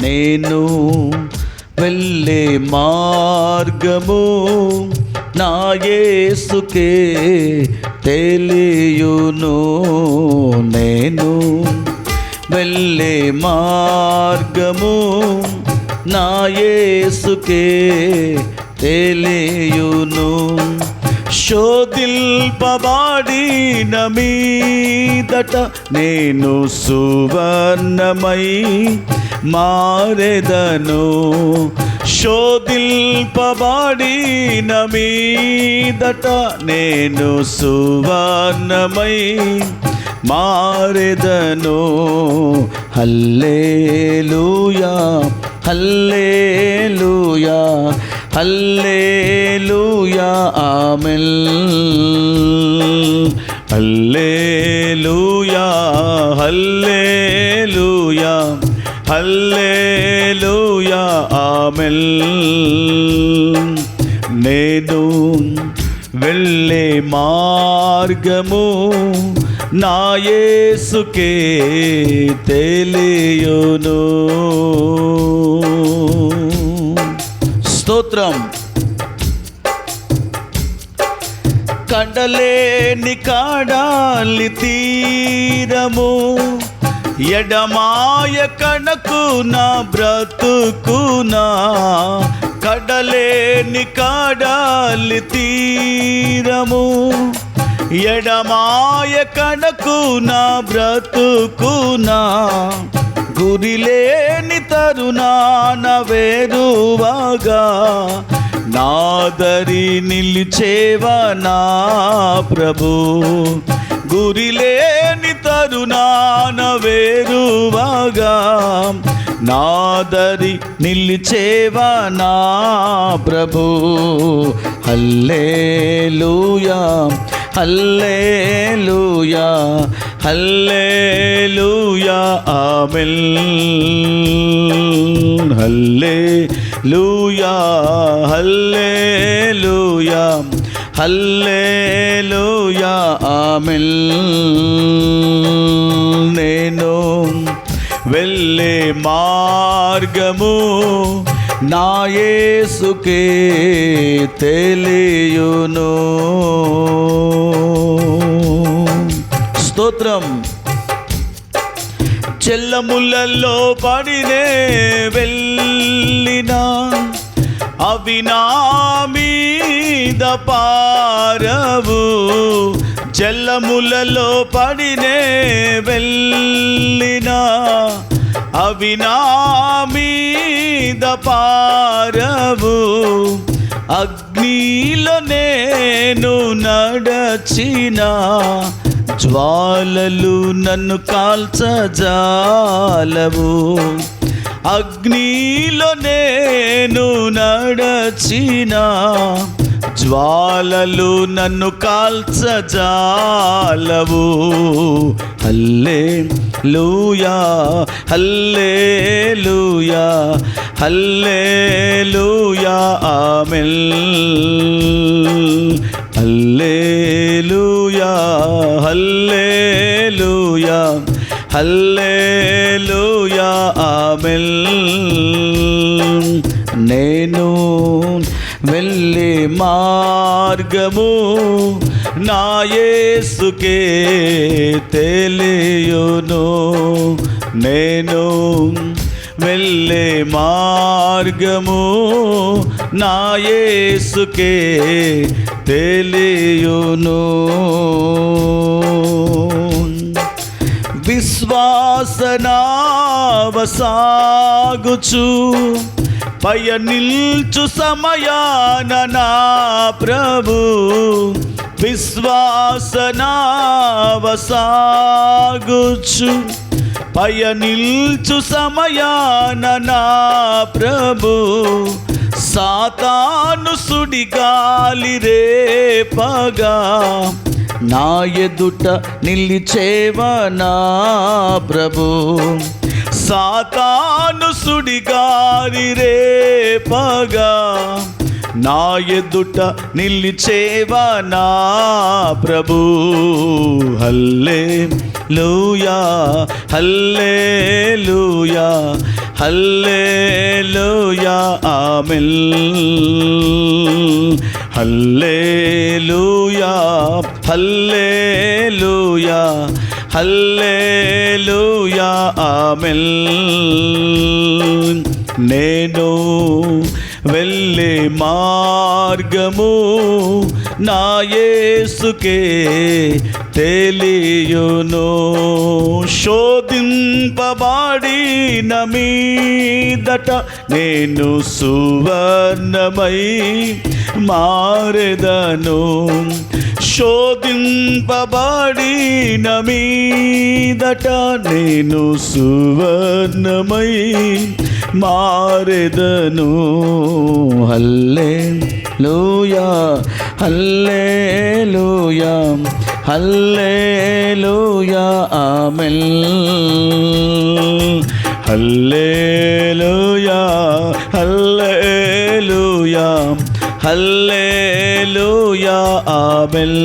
నేను వెళ్ళే మార్గము నా యేసుకే తెలియును. నేను వెళ్ళే మార్గము నా యేసుకే తెలియును. శోధింపబడిన మీదట నేను సువర్ణమై మారెదను. శోధింపబడిన మీదట నేను సువర్ణమై మారెదను. హల్లెలూయా హల్లెలూయా హల్లెలూయా ఆమేన్. హల్లెలూయా హల్లెలూయా హల్లెలూయా ఆమేన్. నేను వెళ్ళే మార్గము నా యేసుకే తెలియును. స్తోత్రం. కడలేని కడాలి తీరము ఎడమాయ కడకు నా బ్రతుకునా. కడలేని కడాలి తీరము ఎడమాయ కడకు నా బ్రతుకునా. గురిలేని తరుణాన వేరువగా నాదరి నిలిచేవా నా ప్రభు. గురిలేని తరుణాన వేరువగా నాదరి నిలిచేవా నా ప్రభు. హల్లెలూయా హల్లెలూయా హల్లెలూయా ఆమేన్. హల్లెలూయా హల్లెలూయా హల్లెలూయా ఆమేన్. నేను వెళ్ళే మార్గము నా యేసుకే తెలియును. స్తోత్రం. చెల్లములలో పడినే వెళ్ళినా అవి నా మీద పారవు. జలములలో పడినే వెళ్ళినా అవి నా మీద పారవు. అగ్నిలో నేను నడచినా జ్వాలలు నన్ను కాల్చజాలవు. అగ్నిలో నేను నడచినా జ్వాలలు నన్ను కాల్చజాలవు. హల్లెలూయా హల్లెలూయా హల్లెలూయా ఆమేన్. హల్లెలూయా హల్లెలూయా హల్లెలూయా ఆమేన్. నేను వెళ్ళే మార్గము నా యేసుకే తెలియును. నేను వెళ్ళే మార్గము నా యేసుకే తెలియును. విశ్వాసనావసాగుచు పయనిల్చు సమయాన నా ప్రభు. విశ్వాసనావసాగుచు పయనిల్చు సమయాన నా ప్రభు. సాతాను సుడిగాలి రేపగా నా ఎదుట నిలిచేవా నా ప్రభు. సాతాను సుడిగాలి రేపగా నా ఎదుట నిలిచేవా నా ప్రభు. హల్లెలూయా హల్లెలూయా హల్లెలూయా ఆమేన్. హల్లెలూయా హల్లెలూయా హల్లెలూయా ఆమేన్. నేను వెళ్ళే మార్గము నా యేసుకే తెలియును. శోధింపబడిన మీదట నేను సువర్ణమై మారెదను. శోధింపబడిన మీదట నేను సువర్ణమై మారెదను. హల్లెలూయా హల్లెలూయా హల్లెలూయా ఆమేన్. హల్లెలూయా హల్లెలూయా హల్లెలూయా ఆమేన్.